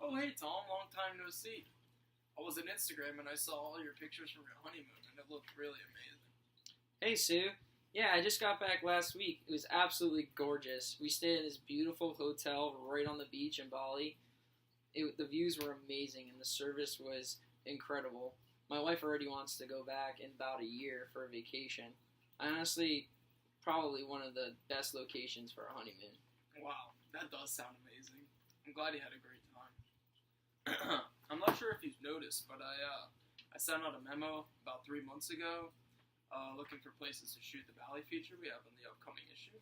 Oh, hey, Tom, long time no see. I was on Instagram and I saw all your pictures from your honeymoon, and it looked really amazing. Hey, Sue. Yeah, I just got back last week. It was absolutely gorgeous. We stayed in this beautiful hotel right on the beach in Bali. The views were amazing and the service was incredible. My wife already wants to go back in about a year for a vacation. Honestly, probably one of the best locations for a honeymoon. Wow, that does sound amazing. I'm glad you had a great time. I'm not sure if you've noticed, but I sent out a memo about 3 months ago looking for places to shoot the Valley feature we have in the upcoming issue.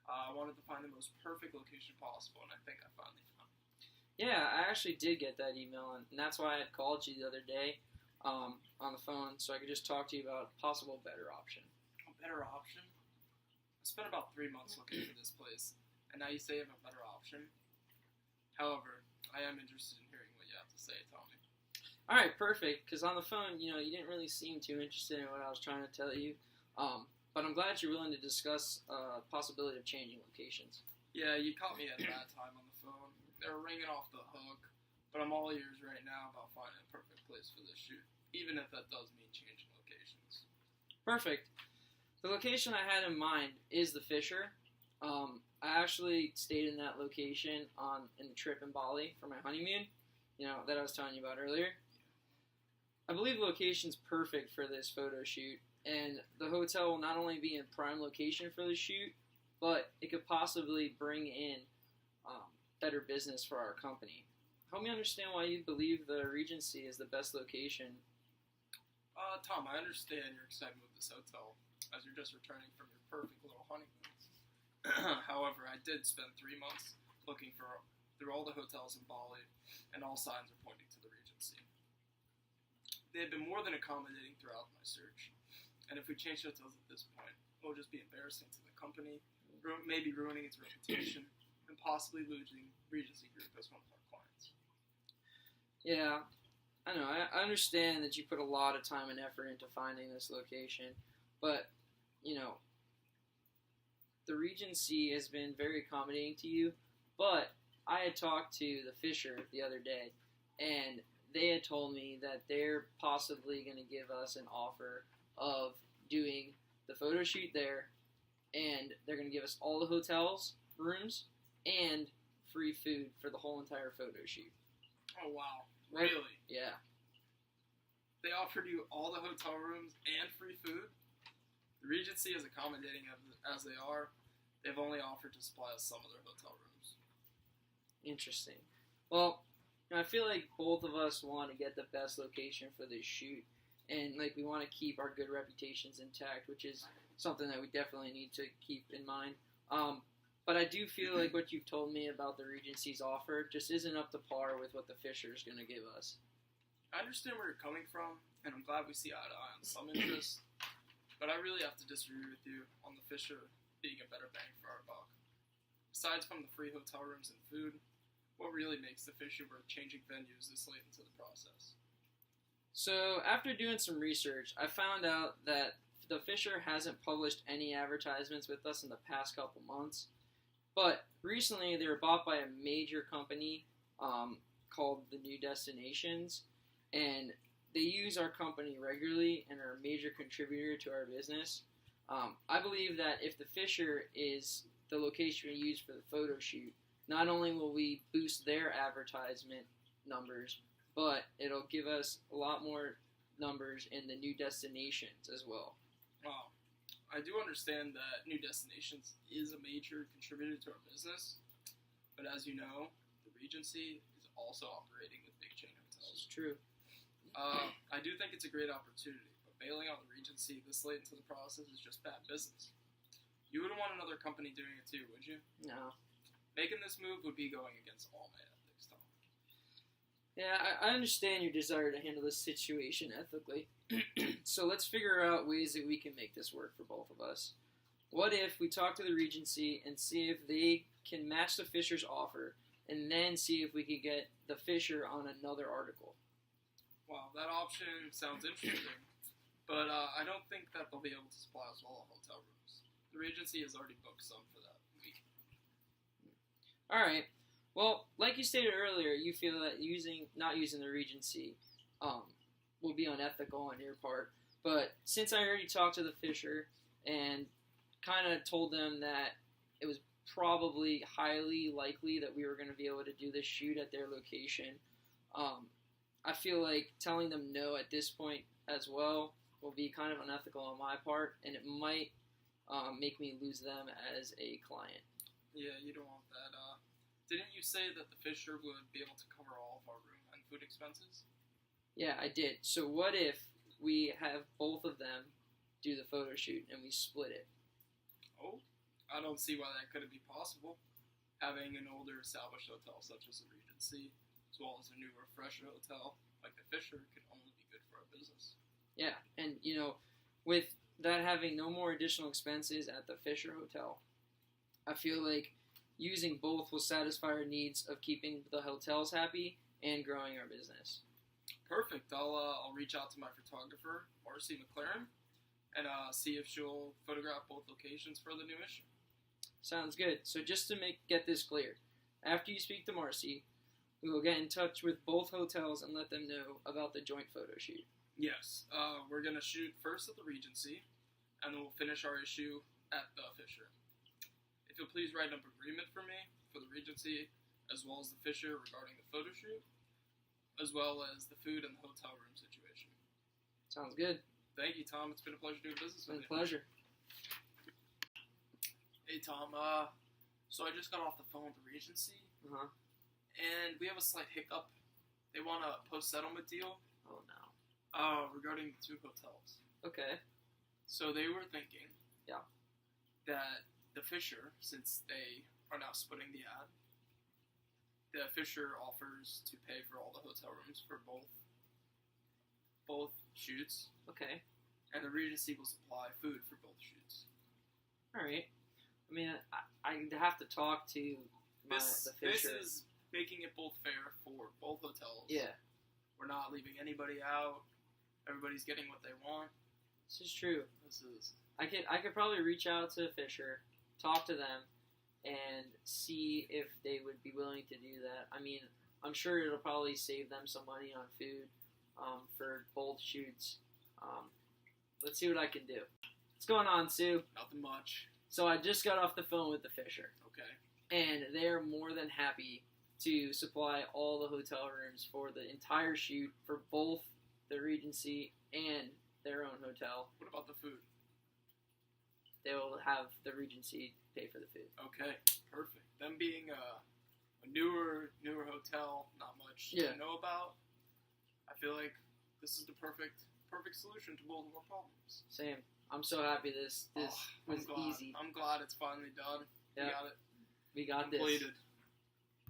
I wanted to find the most perfect location possible, and I think I finally found it. Yeah, I actually did get that email, and that's why I had called you the other day on the phone so I could just talk to you about a possible better option. A better option? I spent about 3 months looking for this place, and now you say I have a better option? However, I am interested in hearing what you have to say, Tommy. All right, perfect. Because on the phone, you didn't really seem too interested in what I was trying to tell you. But I'm glad you're willing to discuss possibility of changing locations. Yeah, you caught me at a bad time on the phone. They were ringing off the hook, but I'm all ears right now about finding a perfect place for this shoot, even if that does mean changing locations. Perfect. The location I had in mind is the Fisher. I actually stayed in that location in the trip in Bali for my honeymoon, that I was telling you about earlier. I believe the location's perfect for this photo shoot, and the hotel will not only be in prime location for the shoot, but it could possibly bring in better business for our company. Help me understand why you believe the Regency is the best location. Tom, I understand your excitement with this hotel, as you're just returning from your perfect little honeymoon. However, I did spend 3 months looking through all the hotels in Bali, and all signs are pointing to the Regency. They have been more than accommodating throughout my search, and if we change hotels at this point, it will just be embarrassing to the company, maybe ruining its reputation, and possibly losing Regency Group as one of our clients. Yeah, I know. I understand that you put a lot of time and effort into finding this location, but, the Regency has been very accommodating to you, but I had talked to the Fisher the other day, and they had told me that they're possibly going to give us an offer of doing the photo shoot there, and they're going to give us all the hotels, rooms, and free food for the whole entire photo shoot. Oh, wow. Really? Yeah. They offered you all the hotel rooms and free food? The Regency, as accommodating as they are, they've only offered to supply us some of their hotel rooms. Interesting. Well, I feel like both of us want to get the best location for this shoot, and we want to keep our good reputations intact, which is something that we definitely need to keep in mind. But I do feel like what you've told me about the Regency's offer just isn't up to par with what the Fisher is going to give us. I understand where you're coming from, and I'm glad we see eye to eye on some interests, but I really have to disagree with you on the Fisher being a better bang for our buck. Aside from the free hotel rooms and food, what really makes the Fisher worth changing venues this late into the process? So, after doing some research, I found out that the Fisher hasn't published any advertisements with us in the past couple months, but recently they were bought by a major company called the New Destinations, and they use our company regularly and are a major contributor to our business. I believe that if the Fisher is the location we use for the photo shoot, not only will we boost their advertisement numbers, but it'll give us a lot more numbers in the New Destinations as well. Wow. I do understand that New Destinations is a major contributor to our business, but as you know, the Regency is also operating with big chain hotels. This is true. I do think it's a great opportunity, but bailing on the Regency this late into the process is just bad business. You wouldn't want another company doing it too, would you? No. Making this move would be going against all my ethics, Tom. Yeah, I understand your desire to handle this situation ethically. So let's figure out ways that we can make this work for both of us. What if we talk to the Regency and see if they can match the Fisher's offer, and then see if we could get the Fisher on another article? Wow, that option sounds interesting, but I don't think that they'll be able to supply us all hotel rooms. The Regency has already booked some for that week. Alright, Well, like you stated earlier, you feel that not using the Regency will be unethical on your part. But since I already talked to the Fisher and kind of told them that it was probably highly likely that we were going to be able to do this shoot at their location, I feel like telling them no at this point as well will be kind of unethical on my part, and it might make me lose them as a client. Yeah, you don't want that. Didn't you say that the Fisher would be able to cover all of our room and food expenses? Yeah, I did. So what if we have both of them do the photo shoot and we split it? Oh, I don't see why that couldn't be possible. Having an older established hotel such as the Regency, as well as a newer, fresher hotel like the Fisher, could only be good for our business. Yeah, and with that having no more additional expenses at the Fisher Hotel, I feel like using both will satisfy our needs of keeping the hotels happy and growing our business. Perfect. I'll reach out to my photographer, Marcy McLaren, and see if she'll photograph both locations for the new issue. Sounds good. So just to get this clear, after you speak to Marcy, we will get in touch with both hotels and let them know about the joint photo shoot. Yes. We're going to shoot first at the Regency, and then we'll finish our issue at the Fisher. If you'll please write up an agreement for me for the Regency, as well as the Fisher regarding the photo shoot, as well as the food and the hotel room situation. Sounds good. Thank you, Tom. It's been a pleasure doing business with you. It's been a pleasure. Hey, Tom. So I just got off the phone with the Regency, and we have a slight hiccup. They want a post-settlement deal. Oh, no. Regarding the two hotels. Okay. So they were thinking that the Fisher, since they are now splitting the ad, the Fisher offers to pay for all the hotel rooms for both shoots. Okay. And the Regency will supply food for both shoots. All right. I mean, I'd have to talk to the Fisher. This is making it both fair for both hotels. Yeah. We're not leaving anybody out. Everybody's getting what they want. This is true. I could probably reach out to Fisher, talk to them, and see if they would be willing to do that. I mean, I'm sure it'll probably save them some money on food for both shoots. Let's see what I can do. What's going on, Sue? Nothing much. So I just got off the phone with the Fisher. Okay. And they're more than happy to supply all the hotel rooms for the entire shoot for both the Regency and their own hotel. What about the food? They will have the Regency pay for the food. Okay, perfect. Them being a newer hotel, not much to know about. I feel like this is the perfect solution to both of our problems. Same. I'm so happy this was easy. I'm glad it's finally done. Yeah. We got it. We got completed. this.